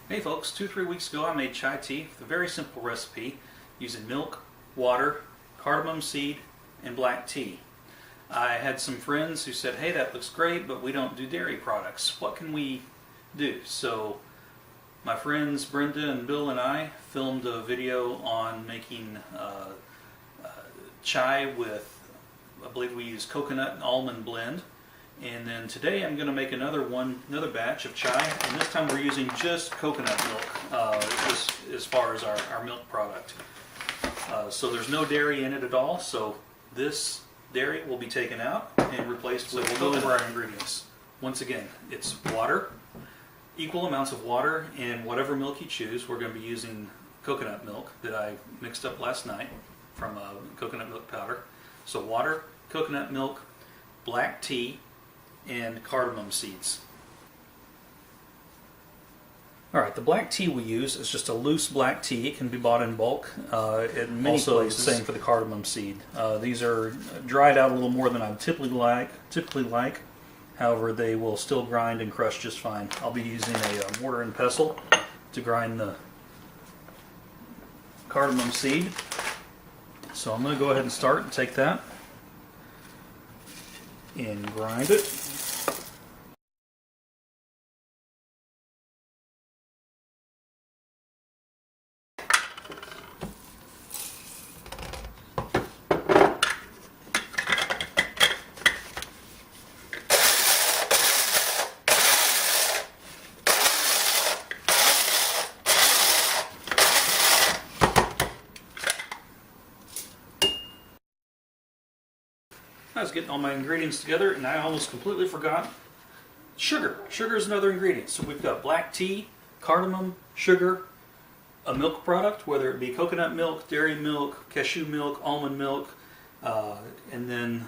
Hey folks, 2-3 weeks ago I made chai tea with a very simple recipe using milk, water, cardamom seed, and black tea. I had some friends who said, hey, that looks great, but we don't do dairy products. What can we do? So my friends Brenda and Bill and I filmed a video on making chai with, I believe we used coconut and almond blend. And then today I'm going to make another batch of chai, and this time we're using just coconut milk as far as our milk product. So there's no dairy in it at all, so this dairy will be taken out and replaced with we'll go over our ingredients. Once again, it's water, equal amounts of water, and whatever milk you choose. We're going to be using coconut milk that I mixed up last night from coconut milk powder. So water, coconut milk, black tea, and cardamom seeds. Alright, the black tea we use is just a loose black tea. It can be bought in bulk at many places. Same for the cardamom seed. These are dried out a little more than I typically like. However, they will still grind and crush just fine. I'll be using a mortar and pestle to grind the cardamom seed. So I'm going to go ahead and start and take that and grind it. I was getting all my ingredients together and I almost completely forgot sugar. Sugar is another ingredient. So we've got black tea, cardamom, sugar, a milk product, whether it be coconut milk, dairy milk, cashew milk, almond milk, and then,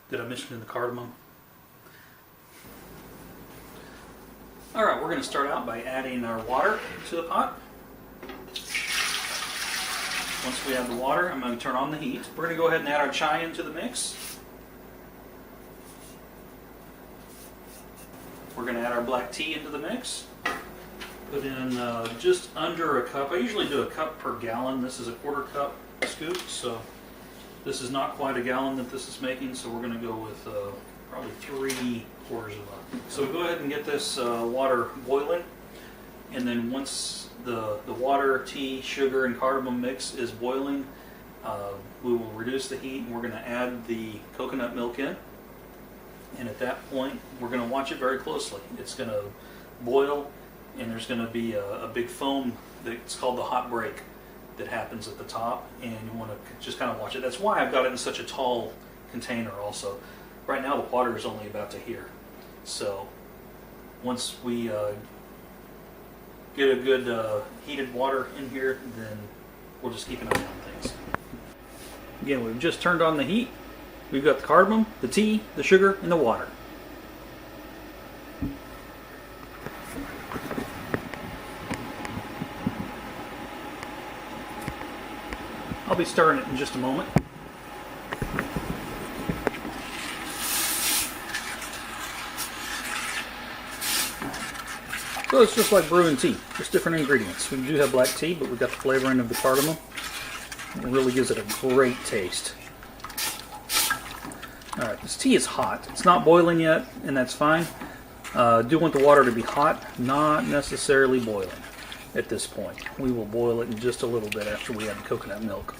did I mention the cardamom? Alright, we're going to start out by adding our water to the pot. Once we add the water, I'm going to turn on the heat. We're going to go ahead and add our chai into the mix. We're going to add our black tea into the mix. Put in just under a cup. I usually do a cup per gallon. This is a 1/4 cup scoop, so this is not quite a gallon that this is making, so we're going to go with probably 3/4 of a. So we go ahead and get this water boiling, and then once the water, tea, sugar, and cardamom mix is boiling, we will reduce the heat and we're going to add the coconut milk in. And at that point, we're going to watch it very closely. It's going to boil, and there's going to be a big foam that's called the hot break that happens at the top, and you want to just kind of watch it. That's why I've got it in such a tall container also. Right now the water is only about to here. So once we get a good heated water in here, then we'll just keep an eye on things. Again, we've just turned on the heat. We've got the cardamom, the tea, the sugar, and the water. I'll be stirring it in just a moment. So it's just like brewing tea, just different ingredients. We do have black tea, but we've got the flavoring of the cardamom. It really gives it a great taste. Alright, this tea is hot. It's not boiling yet, and that's fine. Do want the water to be hot, not necessarily boiling at this point. We will boil it in just a little bit after we add the coconut milk.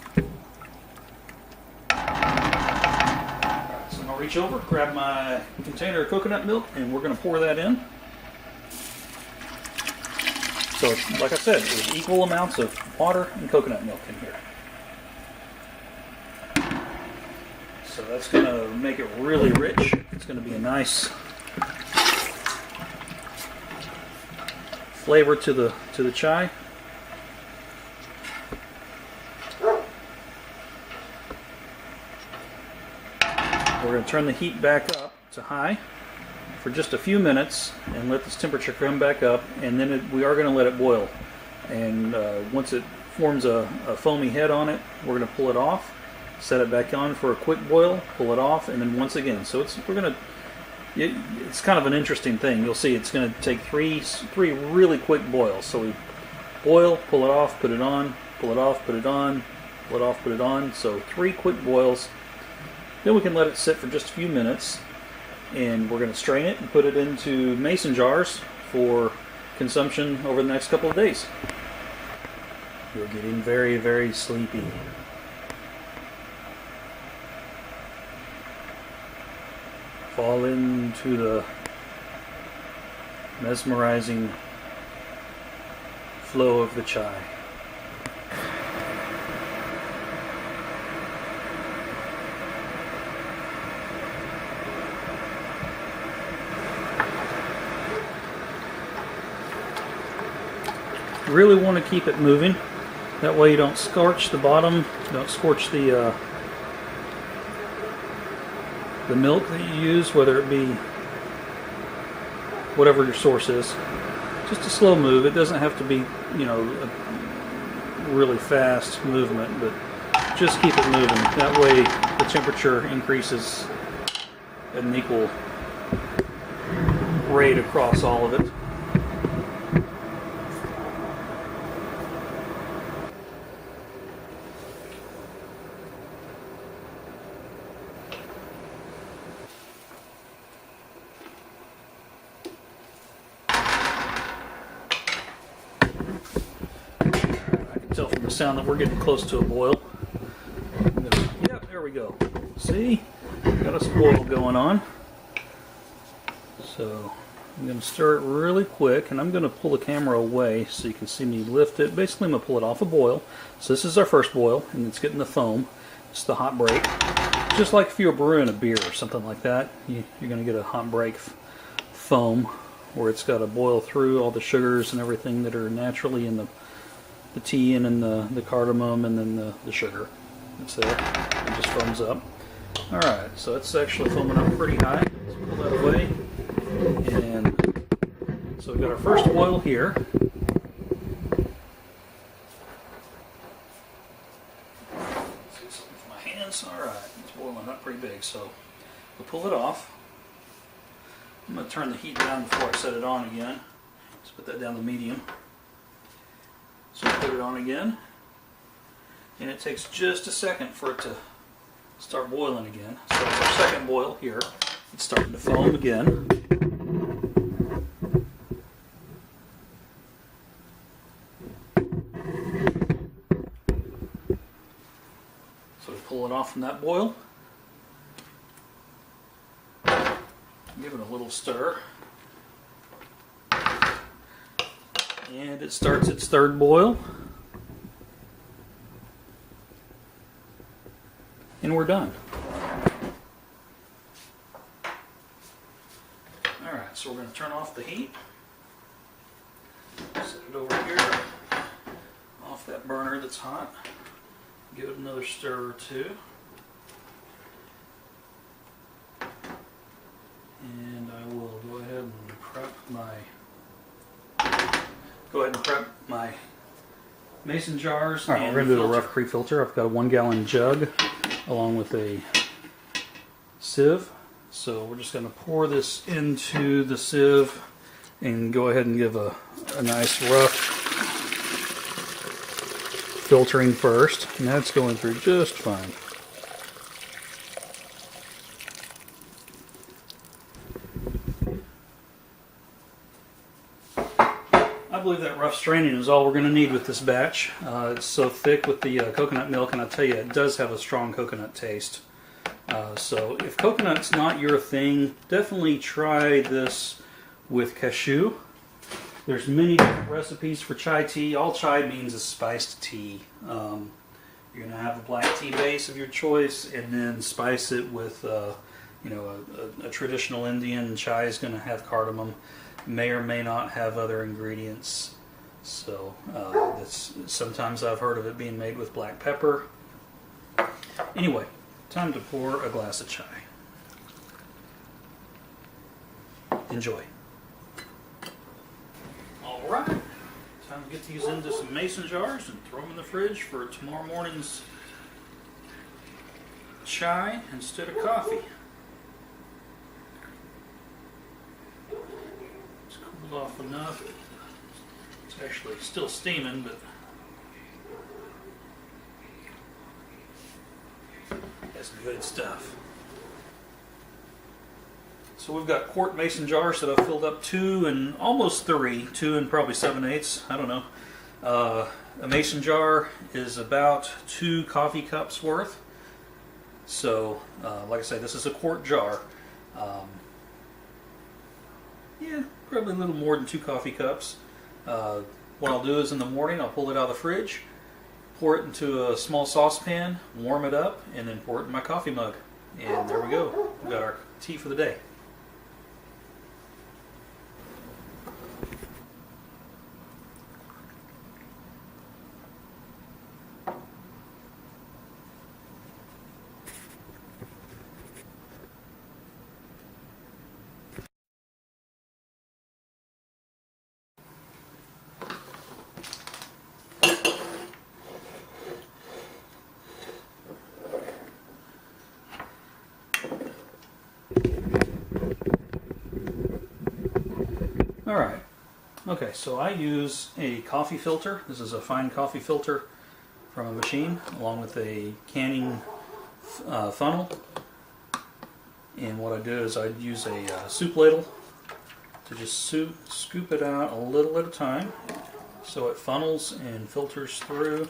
Alright, so I'm going to reach over, grab my container of coconut milk, and we're going to pour that in. So, like I said, there's equal amounts of water and coconut milk in here. So that's going to make it really rich. It's going to be a nice flavor to the chai. We're going to turn the heat back up to high for just a few minutes and let this temperature come back up, and then we are going to let it boil. And once it forms a foamy head on it, we're going to pull it off, set it back on for a quick boil, pull it off, and then once again. So we're going to it's kind of an interesting thing. You'll see it's going to take three really quick boils. So we boil, pull it off, put it on, pull it off, put it on, pull it off, put it on. So 3 quick boils. Then we can let it sit for just a few minutes, and we're going to strain it and put it into mason jars for consumption over the next couple of days. You're getting very, very sleepy. Fall into the mesmerizing flow of the chai. You really want to keep it moving. That way you don't scorch the bottom, don't scorch the milk that you use, whether it be whatever your source is. Just a slow move. It doesn't have to be, you know, a really fast movement, but just keep it moving. That way the temperature increases at an equal rate across all of it. Tell from the sound that we're getting close to a boil. Yep, there we go. See? Got a boil going on. So I'm going to stir it really quick, and I'm going to pull the camera away so you can see me lift it. Basically, I'm going to pull it off a boil. So this is our first boil, and it's getting the foam. It's the hot break. Just like if you were brewing a beer or something like that, you're going to get a hot break foam where it's got to boil through all the sugars and everything that are naturally in the tea and in the cardamom and then the sugar. That's there. It just foams up. Alright, so it's actually foaming up pretty high. Let's pull that away. And so we've got our first boil here. Let's get something for my hands. Alright, it's boiling up pretty big, so we'll pull it off. I'm going to turn the heat down before I set it on again. Let's put that down to medium. So put it on again, and it takes just a second for it to start boiling again. So it's our second boil here. It's starting to foam again. So we pull it off from that boil. Give it a little stir. And it starts its third boil. And we're done. Alright, so we're going to turn off the heat. Set it over here. Off that burner that's hot. Give it another stir or two. And I will go ahead and prep my mason jars. All right, we're going to do a rough pre-filter. I've got a 1 gallon jug along with a sieve. So we're just going to pour this into the sieve and go ahead and give a nice rough filtering first. And that's going through just fine. I believe that rough straining is all we're going to need with this batch. It's so thick with the coconut milk, and I tell you, it does have a strong coconut taste. So if coconut's not your thing, definitely try this with cashew. There's many different recipes for chai tea. All chai means is spiced tea. You're going to have a black tea base of your choice, and then spice it with a traditional Indian chai is going to have cardamom. May or may not have other ingredients. So sometimes I've heard of it being made with black pepper. Anyway, time to pour a glass of chai. Enjoy. Alright, time to get these into some mason jars and throw them in the fridge for tomorrow morning's chai instead of coffee. It's cooled off enough. It's actually still steaming, but that's good stuff. So we've got quart mason jars that I've filled up 2 and almost 3, 2 and probably 7/8, I don't know. A mason jar is about 2 coffee cups worth. So, like I say, this is a quart jar. Yeah, probably a little more than 2 coffee cups. What I'll do is in the morning, I'll pull it out of the fridge, pour it into a small saucepan, warm it up, and then pour it in my coffee mug. And there we go. We've got our tea for the day. Alright, okay, so I use a coffee filter. This is a fine coffee filter from a machine, along with a canning funnel. And what I do is I use a soup ladle to just scoop it out a little at a time, so it funnels and filters through.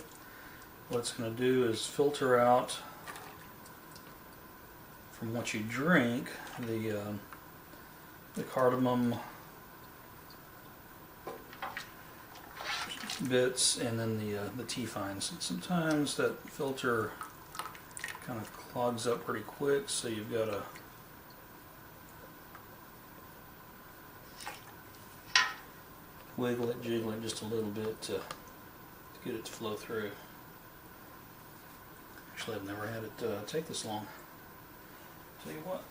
What it's going to do is filter out from what you drink the cardamom bits and then the tea fines. And sometimes that filter kind of clogs up pretty quick, so you've got to wiggle it, jiggle it just a little bit to get it to flow through. Actually, I've never had it take this long. Tell you what,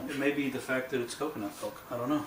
it may be the fact that it's coconut milk. I don't know.